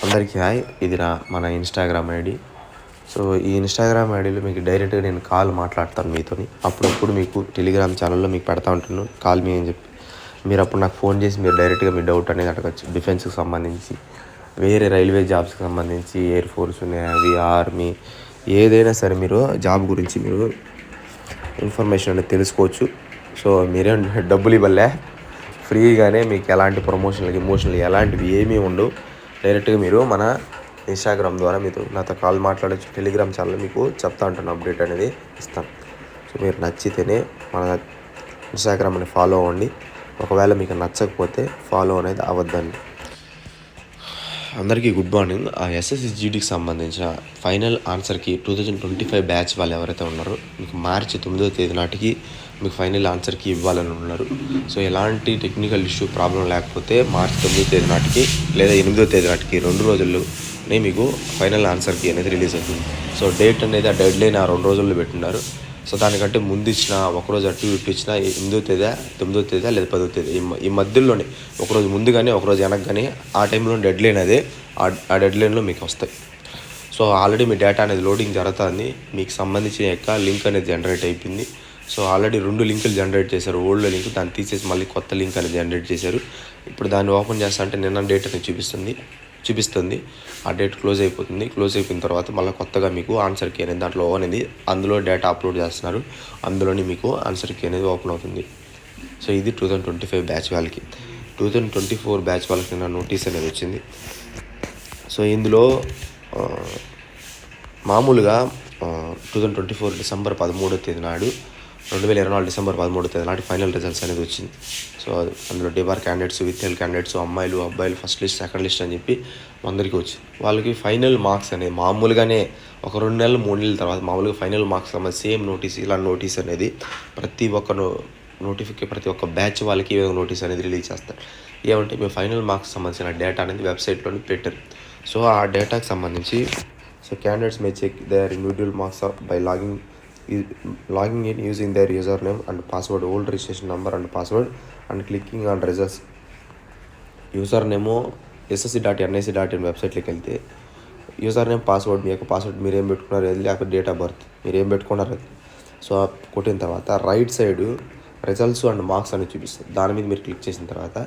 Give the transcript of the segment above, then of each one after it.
అందరికీ హాయ్. ఇది మన ఇన్స్టాగ్రామ్ ఐడి. సో ఈ ఇన్స్టాగ్రామ్ ఐడిలో మీకు డైరెక్ట్గా నేను కాల్ మాట్లాడతాను మీతోని. అప్పుడప్పుడు మీకు టెలిగ్రామ్ ఛానల్లో మీకు పెడతా ఉంటాను కాల్ మీ అని చెప్పి. మీరు అప్పుడు నాకు ఫోన్ చేసి మీరు డైరెక్ట్గా మీ డౌట్ అనేది అడగచ్చు. డిఫెన్స్కి సంబంధించి, వేరే రైల్వే జాబ్స్కి సంబంధించి, ఎయిర్ ఫోర్స్, నేవీ, ఆర్మీ, ఏదైనా సరే మీరు జాబ్ గురించి మీరు ఇన్ఫర్మేషన్ అనేది తెలుసుకోవచ్చు. సో మీరేం డబ్బులు ఇవ్వలే, ఫ్రీగానే మీకు ఎలాంటి ఎమోషనల్ ఎలాంటివి ఏమీ ఉండవు. డైరెక్ట్గా మీరు మన ఇన్స్టాగ్రామ్ ద్వారా మీతో నాతో కాల్ మాట్లాడచ్చు. టెలిగ్రామ్ ఛానల్ మీకు చెప్తా ఉంటాను, అప్డేట్ అనేది ఇస్తాను. సో మీరు నచ్చితేనే మన ఇన్స్టాగ్రామ్ని ఫాలో అవ్వండి. ఒకవేళ మీకు నచ్చకపోతే ఫాలో అనేది అవ్వద్దండి. అందరికీ గుడ్ మార్నింగ్. ఆ ఎస్ఎస్సి జీడీకి సంబంధించిన ఫైనల్ ఆన్సర్కి 2025 బ్యాచ్ వాళ్ళు ఎవరైతే ఉన్నారో మీకు మార్చి 9వ తేదీ నాటికి మీకు ఫైనల్ ఆన్సర్కి ఇవ్వాలని ఉన్నారు. సో ఎలాంటి టెక్నికల్ ఇష్యూ ప్రాబ్లం లేకపోతే మార్చి 9వ తేదీ నాటికి లేదా 8వ తేదీ నాటికి 2 రోజుల్లోనే మీకు ఫైనల్ ఆన్సర్కి అనేది రిలీజ్ అవుతుంది. సో డేట్ అనేది ఆ డెడ్ లైన్ ఆ 2 రోజుల్లో పెట్టున్నారు. సో దానికంటే ముందు ఇచ్చిన ఒకరోజు అటు ఇటు ఇచ్చిన 8వ తేదీ 9వ తేదీ లేదా 10వ తేదీ ఈ మధ్యలోనే ఒకరోజు ముందు కానీ ఒకరోజు వెనక్కి కానీ ఆ టైంలో డెడ్ లైన్ అదే ఆ డెడ్ లైన్లో మీకు వస్తాయి. సో ఆల్రెడీ మీ డేటా అనేది లోడింగ్ జరుగుతుంది. మీకు సంబంధించిన యొక్క లింక్ అనేది జనరేట్ అయిపోయింది. సో ఆల్రెడీ 2 లింకులు జనరేట్ చేశారు. ఓల్డ్ లింక్ దాన్ని తీసేసి మళ్ళీ కొత్త లింక్ అనేది జనరేట్ చేశారు. ఇప్పుడు దాన్ని ఓపెన్ చేస్తా అంటే నిన్న డేట్ అనేది చూపిస్తుంది. ఆ డేట్ క్లోజ్ అయిపోతుంది. క్లోజ్ అయిపోయిన తర్వాత మళ్ళీ కొత్తగా మీకు ఆన్సర్ కీ అనేది దాంట్లో అనేది అందులో డేటా అప్లోడ్ చేస్తున్నారు. అందులోని మీకు ఆన్సర్ కీ అనేది ఓపెన్ అవుతుంది. సో ఇది 2025 బ్యాచ్ వాళ్ళకి. 2024 బ్యాచ్ వాళ్ళకి నిన్న నోటీస్ అనేది వచ్చింది. సో ఇందులో మామూలుగా 2024 డిసెంబర్ 13వ తేదీ నాడు 2024 డిసెంబర్ 13వ తేదీ నాటి ఫైనల్ రిజల్ట్స్ అనేది వచ్చింది. సో అందులో డిబార్ క్యాండిడేట్స్, విత్హెల్డ్ క్యాండిడేట్స్, అమ్మాయిలు అబ్బాయిలు ఫస్ట్ లిస్ట్ సెకండ్ లిస్ట్ అని చెప్పి అందరికీ వచ్చింది. వాళ్ళకి ఫైనల్ మార్క్స్ అనేది మామూలుగానే ఒక 2 నెలలు 3 నెలల తర్వాత మామూలుగా ఫైనల్ మార్క్స్ సేమ్ నోటీస్ ఇలా నోటీస్ అనేది ప్రతి ఒక్క బ్యాచ్ వాళ్ళకి ఈ విధంగా నోటీస్ అనేది రిలీజ్ చేస్తారు. ఏమంటే మీ ఫైనల్ మార్క్స్ సంబంధించిన డేటా అనేది వెబ్సైట్లోనే పెట్టారు. సో ఆ డేటాకి సంబంధించి so candidates may check their individual marks by logging in using their username and password, old registration number and password, and clicking on results. User నేమో ssc.nic.in వెబ్సైట్లోకి వెళ్తే యూజర్ నేమ్ పాస్వర్డ్, మీ యొక్క పాస్వర్డ్ మీరు ఏం పెట్టుకున్నారు అది, లేకపోతే డేట్ ఆఫ్ బర్త్ మీరు ఏం పెట్టుకున్నారు అది. సో కొట్టిన తర్వాత right side results and marks అనేది చూపిస్తుంది. దాని మీద మీరు క్లిక్ చేసిన తర్వాత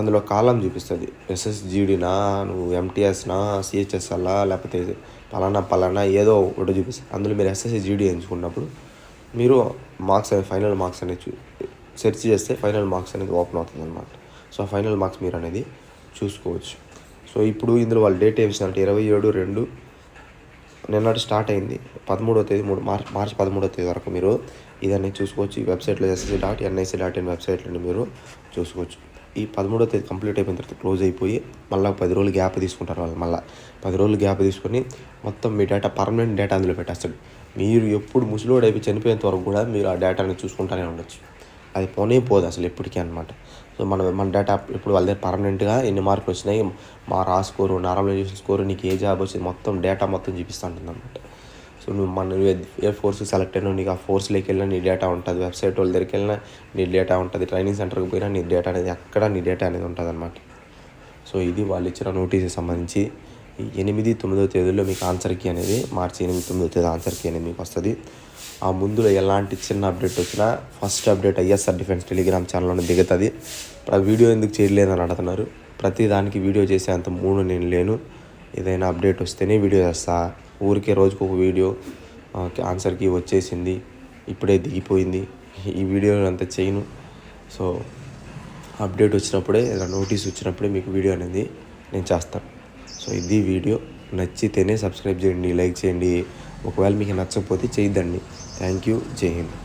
అందులో కాలం చూపిస్తుంది. ఎస్ఎస్జిడినా, నువ్వు ఎంటీఎస్నా, సిహెచ్ఎస్ఎల్లా, లేకపోతే పలానా ఏదో ఒకటి చూపిస్తుంది. అందులో మీరు ఎస్ఎస్జిడి ఎంచుకున్నప్పుడు మీరు మార్క్స్ అనేది ఫైనల్ మార్క్స్ అనేది సెర్చ్ చేస్తే ఫైనల్ మార్క్స్ అనేది ఓపెన్ అవుతుంది అనమాట. సో ఆ ఫైనల్ మార్క్స్ మీరు అనేది చూసుకోవచ్చు. సో ఇప్పుడు ఇందులో వాళ్ళు డేట్ ఏమి ఇచ్చినారంటే 27/2 నిన్నటి స్టార్ట్ అయింది. 13వ తేదీ మార్చి 13వ తేదీ వరకు మీరు ఇదన్నీ చూసుకోవచ్చు. ఈ వెబ్సైట్లో ssc.nic.in వెబ్సైట్లోని మీరు చూసుకోవచ్చు. ఈ 13వ తేదీ కంప్లీట్ అయిపోయిన తర్వాత క్లోజ్ అయిపోయి మళ్ళీ 10 రోజులు గ్యాప్ తీసుకుంటారు వాళ్ళు. మళ్ళీ 10 రోజులు గ్యాప్ తీసుకొని మొత్తం మీ డేటా పర్మనెంట్ డేటా అందులో పెట్టేస్తాడు. మీరు ఎప్పుడు ముసలోడు అయిపోయి చనిపోయేంత వరకు కూడా మీరు ఆ డేటాని చూసుకుంటూనే ఉండొచ్చు. అది పోదు అసలు ఎప్పటికీ అనమాట. సో మన డేటా ఇప్పుడు వాళ్ళ దగ్గర పర్మనెంట్గా ఎన్ని మార్కులు వచ్చినాయి, మా స్కోరు, నార్మలైజేషన్ స్కోరు, నీకు ఏ జాబ్ వచ్చింది మొత్తం డేటా మొత్తం చూపిస్తూ ఉంటుంది అనమాట. సో నువ్వు ఏ ఫోర్స్కి సెలెక్ట్ అయినా నీకు ఆ ఫోర్స్లోకి వెళ్ళినా నీ డేటా ఉంటుంది. వెబ్సైట్ వాళ్ళ దగ్గరికి వెళ్ళినా నీ డేటా ఉంటుంది. ట్రైనింగ్ సెంటర్కి పోయినా నీ డేటా అనేది అక్కడ నీ డేటా అనేది ఉంటుంది అనమాట. సో ఇది వాళ్ళు ఇచ్చిన నోటీస్కి సంబంధించి 8-9వ తేదీలో మీకు ఆన్సర్ కీ అనేది మార్చి 8-9వ తేదీ ఆన్సర్ కీ అనేది మీకు వస్తుంది. ఆ ముందులో ఎలాంటి చిన్న అప్డేట్ వచ్చినా first update ISR defence telegram ఛానల్లోనే దిగుతుంది. వీడియో ఎందుకు చేయలేదని అడుగుతున్నారు. ప్రతి దానికి వీడియో చేసేంత మూడు నేను లేను. ఏదైనా అప్డేట్ వస్తేనే వీడియో చేస్తా. ఊరికే రోజుకు ఒక వీడియో ఆన్సర్ కీ వచ్చేసింది, ఇప్పుడే దిగిపోయింది, ఈ వీడియో అంతా చేయను. సో అప్డేట్ వచ్చినప్పుడే ఇలా నోటీస్ వచ్చినప్పుడే మీకు వీడియో అనేది నేను చేస్తాను. సో ఇది వీడియో. నచ్చితేనే సబ్స్క్రైబ్ చేయండి, లైక్ చేయండి. ఒకవేళ మీకు నచ్చకపోతే చేయొద్దండి. Thank you. జై హింద్.